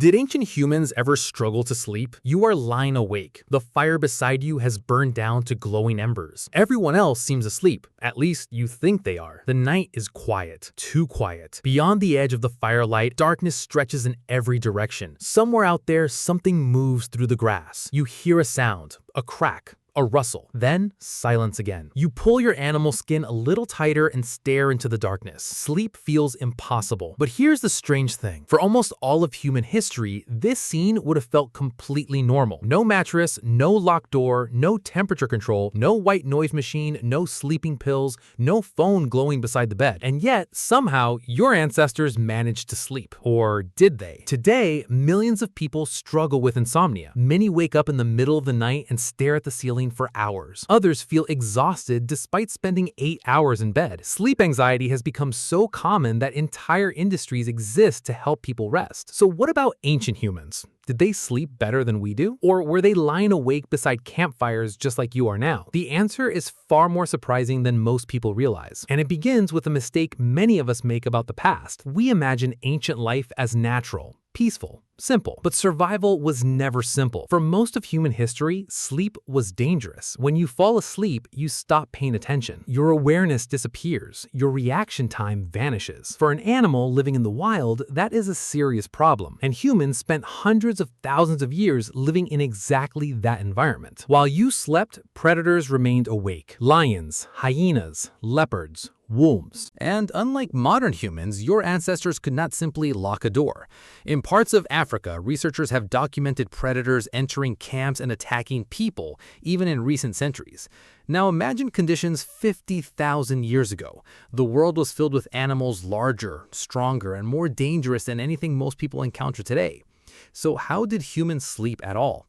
Did ancient humans ever struggle to sleep? You are lying awake. The fire beside you has burned down to glowing embers. Everyone else seems asleep. At least you think they are. The night is quiet. Too quiet. Beyond the edge of the firelight, darkness stretches in every direction. Somewhere out there, something moves through the grass. You hear a sound, a crack, a rustle, then silence again. You pull your animal skin a little tighter and stare into the darkness. Sleep feels impossible. But here's the strange thing. For almost all of human history, this scene would have felt completely normal. No mattress, no locked door, no temperature control, no white noise machine, no sleeping pills, no phone glowing beside the bed. And yet, somehow, your ancestors managed to sleep. Or did they? Today, millions of people struggle with insomnia. Many wake up in the middle of the night and stare at the ceiling for hours. Others feel exhausted despite spending 8 hours in bed. Sleep anxiety has become so common that entire industries exist to help people rest. So what about ancient humans? Did they sleep better than we do? Or were they lying awake beside campfires just like you are now? The answer is far more surprising than most people realize. And it begins with a mistake many of us make about the past. We imagine ancient life as natural, peaceful, simple. But survival was never simple. For most of human history, sleep was dangerous. When you fall asleep, you stop paying attention. Your awareness disappears. Your reaction time vanishes. For an animal living in the wild, that is a serious problem. And humans spent hundreds of thousands of years living in exactly that environment. While you slept, predators remained awake. Lions, hyenas, leopards, wolves. And unlike modern humans, your ancestors could not simply lock a door. In parts of Africa, researchers have documented predators entering camps and attacking people, even in recent centuries. Now imagine conditions 50,000 years ago. The world was filled with animals larger, stronger, and more dangerous than anything most people encounter today. So how did humans sleep at all?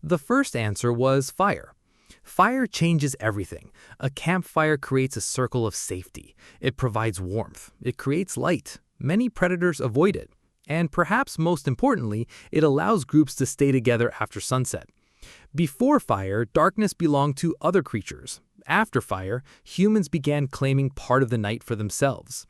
The first answer was fire. Fire changes everything. A campfire creates a circle of safety. It provides warmth. It creates light. Many predators avoid it. And perhaps most importantly, it allows groups to stay together after sunset. Before fire, darkness belonged to other creatures. After fire, humans began claiming part of the night for themselves.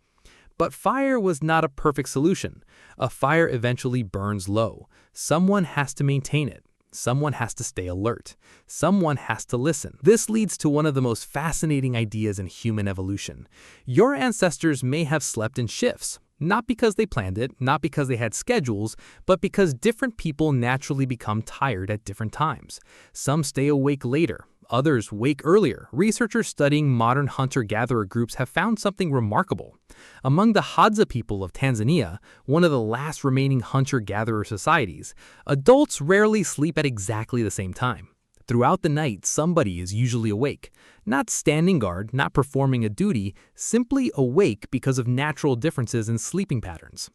But fire was not a perfect solution. A fire eventually burns low. Someone has to maintain it. Someone has to stay alert. Someone has to listen. This leads to one of the most fascinating ideas in human evolution. Your ancestors may have slept in shifts, not because they planned it, not because they had schedules, but because different people naturally become tired at different times. Some stay awake later. Others wake earlier. Researchers studying modern hunter-gatherer groups have found something remarkable. Among the Hadza people of Tanzania, one of the last remaining hunter-gatherer societies, adults rarely sleep at exactly the same time. Throughout the night, somebody is usually awake. Not standing guard, not performing a duty, simply awake because of natural differences in sleeping patterns.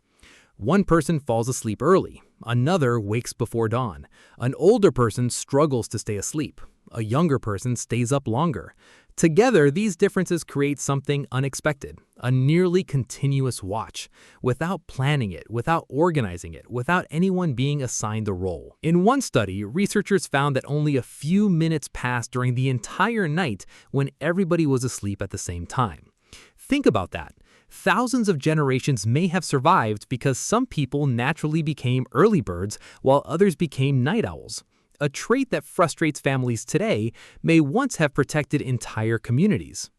One person falls asleep early. Another wakes before dawn. An older person struggles to stay asleep. A younger person stays up longer. Together, these differences create something unexpected, a nearly continuous watch, without planning it, without organizing it, without anyone being assigned a role. In one study, researchers found that only a few minutes passed during the entire night when everybody was asleep at the same time. Think about that. Thousands of generations may have survived because some people naturally became early birds while others became night owls. A trait that frustrates families today may once have protected entire communities.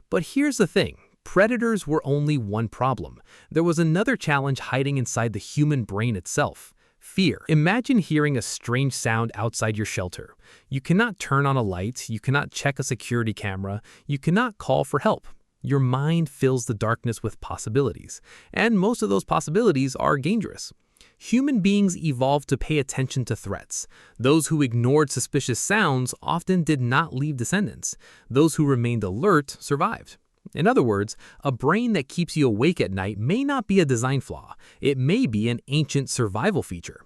But here's the thing. Predators were only one problem. There was another challenge hiding inside the human brain itself. Fear. Imagine hearing a strange sound outside your shelter. You cannot turn on a light. You cannot check a security camera. You cannot call for help. Your mind fills the darkness with possibilities. And most of those possibilities are dangerous. Human beings evolved to pay attention to threats. Those who ignored suspicious sounds often did not leave descendants. Those who remained alert survived. In other words, a brain that keeps you awake at night may not be a design flaw. It may be an ancient survival feature.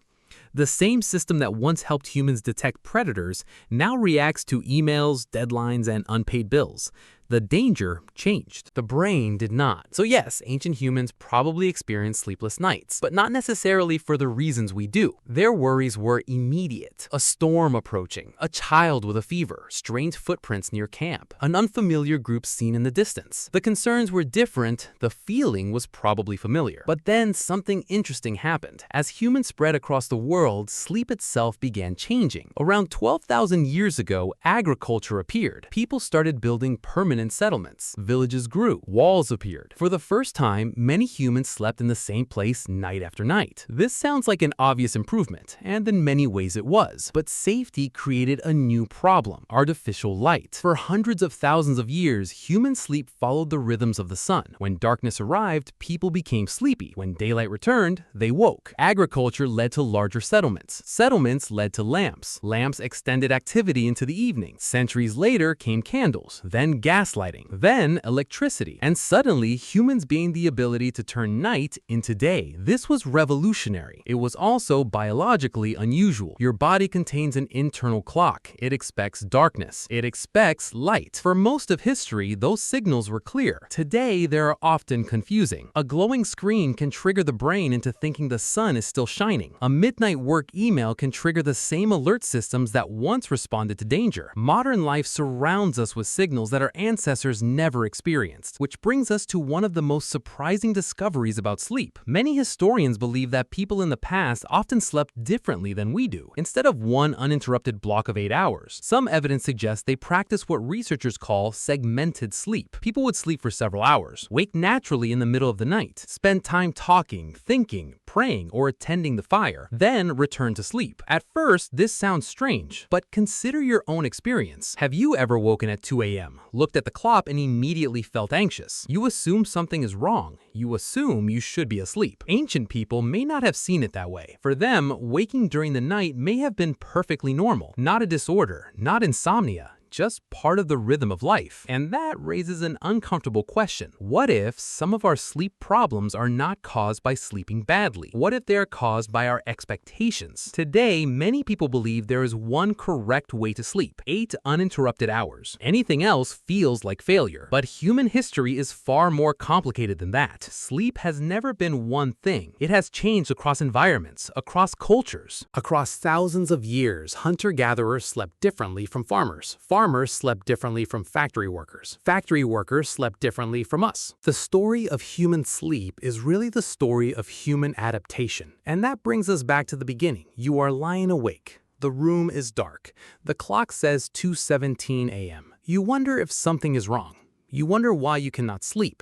The same system that once helped humans detect predators now reacts to emails, deadlines, and unpaid bills. The danger changed. The brain did not. So yes, ancient humans probably experienced sleepless nights, but not necessarily for the reasons we do. Their worries were immediate. A storm approaching, a child with a fever, strange footprints near camp, an unfamiliar group seen in the distance. The concerns were different, the feeling was probably familiar. But then something interesting happened. As humans spread across the world, sleep itself began changing. Around 12,000 years ago, agriculture appeared. People started building permanent settlements. Villages grew. Walls appeared. For the first time, many humans slept in the same place night after night. This sounds like an obvious improvement, and in many ways it was. But safety created a new problem: artificial light. For hundreds of thousands of years, human sleep followed the rhythms of the sun. When darkness arrived, people became sleepy. When daylight returned, they woke. Agriculture led to larger settlements. Settlements led to lamps. Lamps extended activity into the evening. Centuries later came candles, then gaslighting, then electricity, and suddenly humans gained the ability to turn night into day. This was revolutionary. It was also biologically unusual. Your body contains an internal clock. It expects darkness. It expects light. For most of history, those signals were clear. Today, they are often confusing. A glowing screen can trigger the brain into thinking the sun is still shining. A midnight work email can trigger the same alert systems that once responded to danger. Modern life surrounds us with signals that our ancestors never experienced, which brings us to one of the most surprising discoveries about sleep. Many historians believe that people in the past often slept differently than we do. Instead of one uninterrupted block of 8 hours, some evidence suggests they practiced what researchers call segmented sleep. People would sleep for several hours, wake naturally in the middle of the night, spend time talking, thinking, praying, or attending the fire, then return to sleep. At first, this sounds strange, but consider your own experience. Have you ever woken at 2 a.m., looked at the clock, and immediately felt anxious? You assume something is wrong. You assume you should be asleep. Ancient people may not have seen it that way. For them, waking during the night may have been perfectly normal, not a disorder, not insomnia, just part of the rhythm of life. And that raises an uncomfortable question. What if some of our sleep problems are not caused by sleeping badly? What if they are caused by our expectations? Today, many people believe there is one correct way to sleep: 8 uninterrupted hours. Anything else feels like failure. But human history is far more complicated than that. Sleep has never been one thing. It has changed across environments, across cultures. Across thousands of years, hunter-gatherers slept differently from farmers. Farmers slept differently from factory workers. Factory workers slept differently from us. The story of human sleep is really the story of human adaptation. And that brings us back to the beginning. You are lying awake. The room is dark. The clock says 2:17 a.m. You wonder if something is wrong. You wonder why you cannot sleep.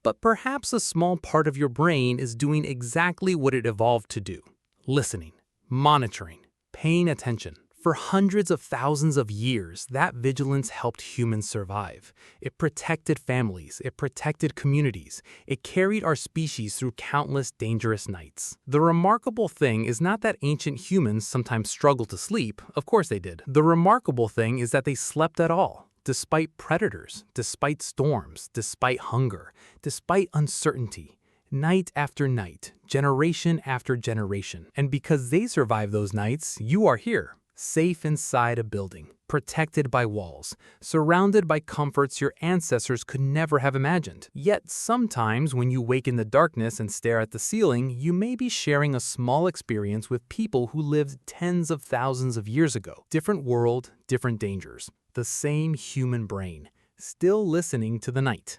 But perhaps a small part of your brain is doing exactly what it evolved to do: listening, monitoring, paying attention. For hundreds of thousands of years, that vigilance helped humans survive. It protected families, it protected communities, it carried our species through countless dangerous nights. The remarkable thing is not that ancient humans sometimes struggled to sleep. Of course they did. The remarkable thing is that they slept at all, despite predators, despite storms, despite hunger, despite uncertainty. Night after night, generation after generation. And because they survived those nights, you are here. Safe inside a building, protected by walls, surrounded by comforts your ancestors could never have imagined. Yet sometimes when you wake in the darkness and stare at the ceiling, you may be sharing a small experience with people who lived tens of thousands of years ago. Different world, different dangers. The same human brain, still listening to the night.